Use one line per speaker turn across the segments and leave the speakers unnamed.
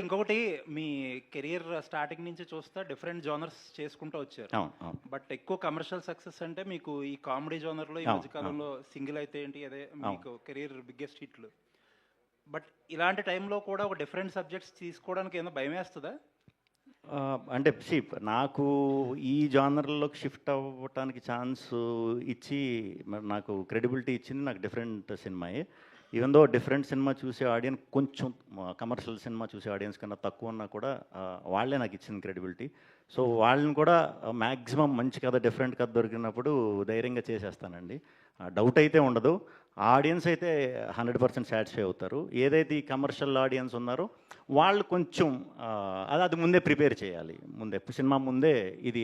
ఇంకొకటి మీ career starting నుంచి చూస్తే డిఫరెంట్ జోనర్స్ చేసుకుంటూ వచ్చారు.
అవును అవును
బట్ ఎక్కువ కమర్షియల్ సక్సెస్ అంటే మీకు ఈ కామెడీ జోనర్లో ఈ
అవును,
మధ్యకాలంలో సింగిల్ అయితే ఏంటి అదే మీకు కెరియర్ బిగ్గెస్ట్ హిట్లు. బట్ ఇలాంటి టైంలో కూడా ఒక డిఫరెంట్ సబ్జెక్ట్స్ తీసుకోవడానికి ఏమైనా భయం వేస్తుందా?
అంటే నాకు ఈ జానర్లోకి షిఫ్ట్ అవ్వటానికి ఛాన్స్ ఇచ్చి మరి నాకు క్రెడిబిలిటీ ఇచ్చింది నాకు డిఫరెంట్ సినిమాయే. ఈవెన్ దో డిఫరెంట్ సినిమా చూసే ఆడియన్స్ కొంచెం కమర్షియల్ సినిమా చూసే ఆడియన్స్ కన్నా తక్కువ ఉన్నా కూడా వాళ్ళే నాకు ఇచ్చింది క్రెడిబిలిటీ. సో వాళ్ళని కూడా మ్యాక్సిమం మంచి కథ డిఫరెంట్ కథ దొరికినప్పుడు ధైర్యంగా చేసేస్తానండి. డౌట్ అయితే ఉండదు. ఆడియన్స్ అయితే 100% సాటిస్ఫై అవుతారు. ఏదైతే ఈ కమర్షియల్ ఆడియన్స్ ఉన్నారో వాళ్ళు కొంచెం అది ముందే ప్రిపేర్ చేయాలి. ముందే సినిమా ముందే ఇది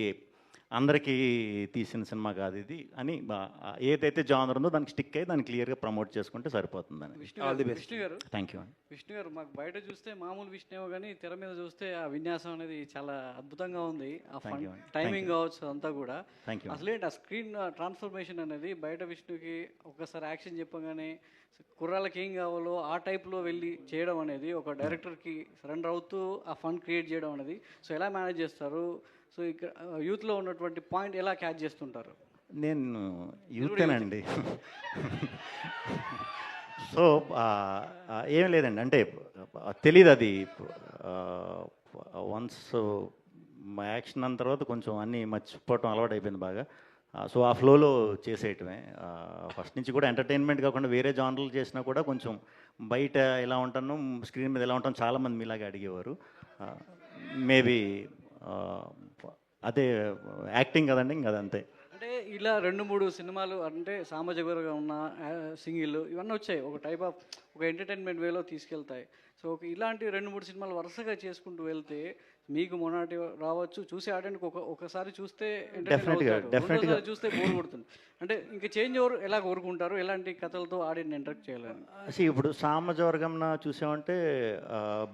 అందరికీ తీసిన సినిమా కాదు ఇది అని ఏదైతే జానర్ ఉందో దానికి స్టిక్ అయ్యి దాన్ని క్లియర్గా ప్రమోట్ చేసుకుంటే సరిపోతుందని.
విష్ణు గారు
థ్యాంక్ యూ అండి.
విష్ణు గారు మాకు బయట చూస్తే మామూలు విష్ణు కానీ తెర మీద చూస్తే ఆ విన్యాసం అనేది చాలా అద్భుతంగా ఉంది. ఆ టైమింగ్ కావచ్చు అంతా కూడా. అసలేంటి ఆ స్క్రీన్ ట్రాన్స్ఫర్మేషన్ అనేది బయట విష్ణుకి ఒక్కసారి యాక్షన్ చెప్పగానే కుర్రాళ్ళకి ఏం కావాలో ఆ టైప్లో వెళ్ళి చేయడం అనేది ఒక డైరెక్టర్కి సరెండర్ అవుతూ ఆ ఫన్ క్రియేట్ చేయడం అనేది సో ఎలా మేనేజ్ చేస్తారు? సో ఇక్కడ యూత్లో ఉన్నటువంటి పాయింట్ ఎలా క్యాచ్ చేస్తుంటారు?
నేను యూతేనండి. సో ఏం లేదండి, అంటే తెలీదు అది. వన్స్ యాక్షన్ అన్న తర్వాత కొంచెం అన్నీ మర్చిపోవటం అలవాటు అయిపోయింది బాగా. సో ఆ ఫ్లోలో చేసేయటమే. ఫస్ట్ నుంచి కూడా ఎంటర్టైన్మెంట్ కాకుండా వేరే జానర్లు చేసినా కూడా కొంచెం బయట ఎలా ఉంటానో స్క్రీన్ మీద ఎలా ఉంటానో చాలామంది మీలాగా అడిగేవారు. మేబీ అదే యాక్టింగ్ కదండి, ఇంకా అదంతే.
అంటే ఇలా 2-3 సినిమాలు అంటే సామాజిక వర్గం ఉన్న సింగిల్ ఇవన్నీ వచ్చాయి, ఒక టైప్ ఆఫ్ ఒక ఎంటర్టైన్మెంట్ వేలో తీసుకెళ్తాయి. సో ఇలాంటి 2-3 సినిమాలు వరుసగా చేసుకుంటూ వెళ్తే మీకు మొన్నటి రావచ్చు, చూసే ఆడడానికి ఒకసారి చూస్తే
డెఫినెట్గా
చూస్తే బోర్ కొడుతుంది. అంటే ఇంకా చేంజ్ ఓవర్ ఎలా కోరుకుంటారు, ఎలాంటి కథలతో ఆడియన్ని ఎంటర్టైన్ చేయాలని?
ఇప్పుడు సామాజిక చూసామంటే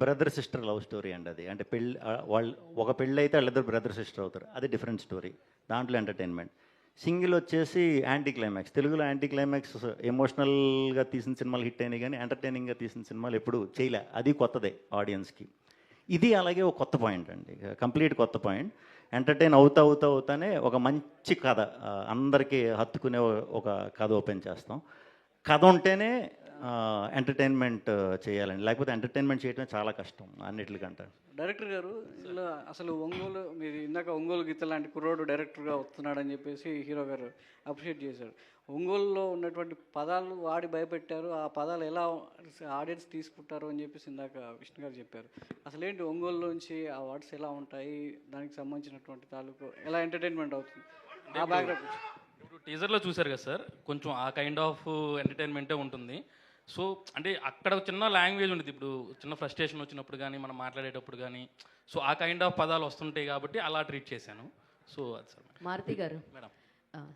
బ్రదర్ సిస్టర్ లవ్ స్టోరీ అండి అది. అంటే పెళ్ళి వాళ్ళు ఒక పెళ్ళి అయితే వాళ్ళిద్దరు బ్రదర్ సిస్టర్ అవుతారు, అది డిఫరెంట్ స్టోరీ, దాంట్లో ఎంటర్టైన్మెంట్. సింగిల్ వచ్చేసి యాంటీ క్లైమాక్స్. తెలుగులో యాంటీ క్లైమాక్స్ ఎమోషనల్గా తీసిన సినిమాలు హిట్ అయినాయి కానీ ఎంటర్టైనింగ్గా తీసిన సినిమాలు ఎప్పుడు చేయలే, అది కొత్తదే ఆడియన్స్కి. ఇది అలాగే ఒక కొత్త పాయింట్ అండి, కంప్లీట్ కొత్త పాయింట్. ఎంటర్టైన్ అవుతానే ఒక మంచి కథ, అందరికీ హత్తుకునే ఒక కథ ఓపెన్ చేస్తాం. కథ ఉంటేనే ఎంటర్టైన్మెంట్ చేయాలండి, లేకపోతే ఎంటర్టైన్మెంట్ చేయడం చాలా కష్టం అన్నిటికంటే.
డైరెక్టర్ గారు ఇలా అసలు ఒంగోలు మీరు ఇందాక ఒంగోలు గీత లాంటి కుర్రోడు డైరెక్టర్గా వస్తున్నాడని చెప్పేసి హీరో గారు అప్రిషియేట్ చేశారు. ఒంగోలులో ఉన్నటువంటి పదాలు వాడి భయపెట్టారు, ఆ పదాలు ఎలా ఆడియన్స్ తీసుకుంటారు అని చెప్పేసి ఇందాక విష్ణు గారు చెప్పారు. అసలేంటి ఒంగోలులోంచి ఆ వర్డ్స్ ఎలా ఉంటాయి, దానికి సంబంధించినటువంటి తాలూకు ఎలా ఎంటర్టైన్మెంట్ అవుతుంది ఆ బ్యాక్గ్రౌండ్?
ఇప్పుడు టీజర్లో చూశారు కదా సార్, కొంచెం ఆ కైండ్ ఆఫ్ ఎంటర్టైన్మెంటే ఉంటుంది. సో అంటే అక్కడ చిన్న లాంగ్వేజ్ ఉంటుంది, ఇప్పుడు చిన్న ఫ్రస్ట్రేషన్ వచ్చినప్పుడు కానీ మనం మాట్లాడేటప్పుడు కానీ సో ఆ కైండ్ ఆఫ్ పదాలు వస్తుంటాయి కాబట్టి అలా ట్రీట్ చేశాను. సో అది సార్.
మారుతి గారు
madam,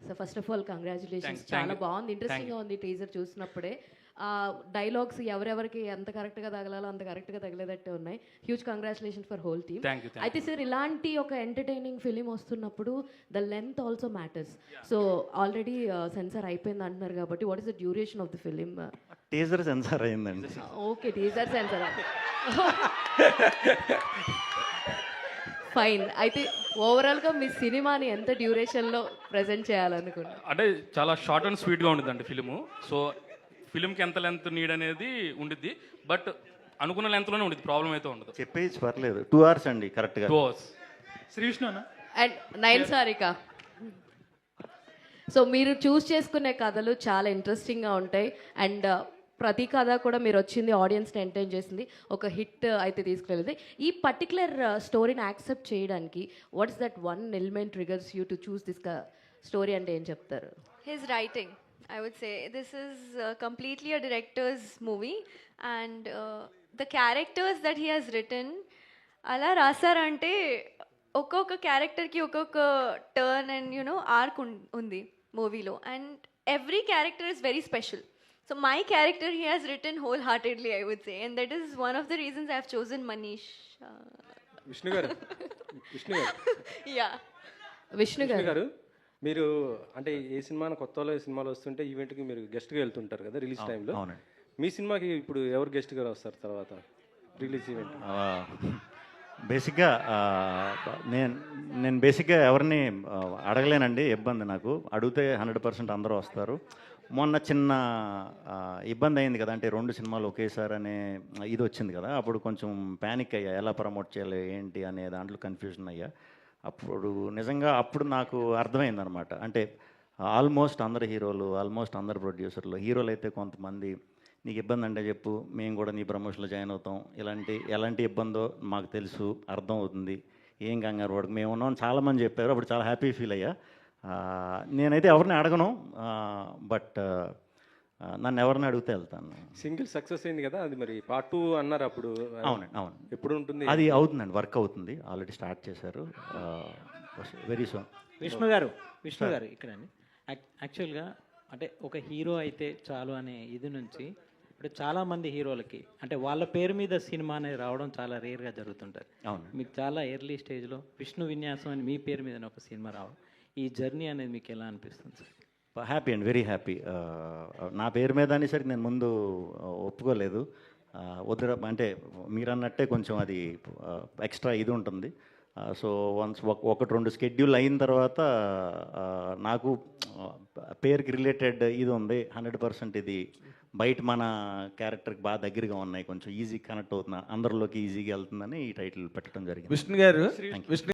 so first of all congratulations, చాలా బాగుంది, ఇంట్రెస్టింగ్గా ఉంది టీజర్ చూసినప్పుడే. డైలాగ్స్ ఎవరెవరికి ఎంత కరెక్ట్గా తగలాలో అంత కరెక్ట్గా తగిలేదట్టే ఉన్నాయి. Huge congratulations for whole team. అయితే సార్ ఇలాంటి ఒక ఎంటర్టైనింగ్ ఫిలిం వస్తున్నప్పుడు the length also matters. So already censor అయిపోయింది అంటున్నారు కాబట్టి what is the duration of the film?
Teaser censor అయిందండి.
Okay, teaser censor fine. అయితే ఓవరాల్గా మీ సినిమాని ఎంత డ్యూరేషన్లో ప్రజెంట్ చేయాలనుకున్నారు?
అంటే చాలా షార్ట్ అండ్ స్వీట్గా ఉంటుందండి ఫిలిము. సో ఫిలింకి ఎంత లెంత్ నీడ్ అనేది ఉండిద్ది, బట్ అనుకున్న లెంత్లోనే ఉండిద్ది, ప్రాబ్లం అయితే ఉండదు.
చెప్పేసి పర్లేదు, 2 hours అండి కరెక్ట్గా.
2 hours. శ్రీ విష్ణు అన్న
అండ్ 9 సారిక. సో మీరు చూస్ చేసుకునే కథలు చాలా ఇంట్రెస్టింగ్గా ఉంటాయి అండ్ ప్రతి కథ కూడా మీరు వచ్చింది ఆడియన్స్ని ఎంటర్టైన్ చేసింది, ఒక హిట్ అయితే తీసుకెళ్ళింది. ఈ పర్టికులర్ స్టోరీని యాక్సెప్ట్ చేయడానికి what is that one element triggers you to choose this story అంటే ఏం చెప్తారు?
His writing, I would say. This is completely a director's movie and the characters that he has written, అలా రాసారంటే ఒక్కొక్క క్యారెక్టర్కి ఒక్కొక్క turn and arc ఉంది మూవీలో and every character is very special. So my character he has written wholeheartedly, I would say, and that is one of the reasons I have chosen Manish.
Vishnu గారు
Yeah.
Vishnu గారు,
మీరు అంటే ఏ సినిమాను కొత్తలో సినిమాలు వస్తుంటే ఈవెంట్కి మీరు గెస్ట్గా వెళ్తుంటారు కదా రిలీజ్ టైంలో. మీ సినిమాకి ఇప్పుడు ఎవరు గెస్ట్గా వస్తారు తర్వాత? Release event?
బేసిక్గా నేను బేసిక్గా ఎవరిని అడగలేనండి, ఇబ్బంది నాకు. అడిగితే 100% అందరూ వస్తారు. మొన్న చిన్న ఇబ్బంది అయింది కదా, అంటే 2 సినిమాలు ఒకేసారి అనే ఇది వచ్చింది కదా, అప్పుడు కొంచెం ప్యానిక్ అయ్యా, ఎలా ప్రమోట్ చేయాలి ఏంటి అనే దాంట్లో కన్ఫ్యూజన్ అయ్యా. అప్పుడు నిజంగా అప్పుడు నాకు అర్థమైందనమాట. అంటే ఆల్మోస్ట్ అందరు హీరోలు, ఆల్మోస్ట్ అందరు ప్రొడ్యూసర్లు, హీరోలు అయితే కొంతమంది నీకు ఇబ్బంది అంటే చెప్పు, మేము కూడా నీ ప్రమోషన్లో జాయిన్ అవుతాం, ఎలాంటి ఇబ్బందో మాకు తెలుసు, అర్థం అవుతుంది, ఏం కంగారు పడకు, మేము ఉన్నాం చాలామంది చెప్పారు. అప్పుడు చాలా హ్యాపీ ఫీల్ అయ్యా. నేనైతే ఎవరిని అడగను, బట్ నన్ను ఎవరిని అడిగితే వెళ్తాను.
సింగిల్ సక్సెస్ అయింది కదా, అది మరి పార్ట్ 2 అన్నారు అప్పుడు.
అవునండి, అవును.
ఎప్పుడు ఉంటుంది
అది? అవుతుందండి, వర్క్ అవుతుంది, ఆల్రెడీ స్టార్ట్ చేశారు, వెరీ సూన్.
విష్ణు గారు ఇక్కడండి. యాక్చువల్గా అంటే ఒక హీరో అయితే చాలు అనే ఇది నుంచి ఇప్పుడు చాలామంది హీరోలకి అంటే వాళ్ళ పేరు మీద సినిమా అనేది రావడం చాలా రేర్గా జరుగుతుంటుంది.
అవును.
మీకు చాలా ఎర్లీ స్టేజ్లో విష్ణు విన్యాసం అని మీ పేరు మీద ఒక సినిమా రావడం, ఈ జర్నీ అనేది మీకు ఎలా అనిపిస్తుంది సార్?
హ్యాపీ అండి, వెరీ హ్యాపీ. నా పేరు మీద అనేసరికి నేను ముందు ఒప్పుకోలేదు. వద్దు అంటే మీరు అన్నట్టే కొంచెం అది ఎక్స్ట్రా ఇది ఉంటుంది. సో వన్స్ 1-2 స్కెడ్యూల్ అయిన తర్వాత నాకు పేరుకి రిలేటెడ్ ఇది ఉంది, 100% ఇది బయట మన క్యారెక్టర్కి బాగా దగ్గరగా ఉన్నాయి, కొంచెం ఈజీ కనెక్ట్ అవుతున్నా, అందరిలోకి ఈజీగా వెళ్తుందని ఈ టైటిల్ పెట్టడం జరిగింది.
విష్ణు గారు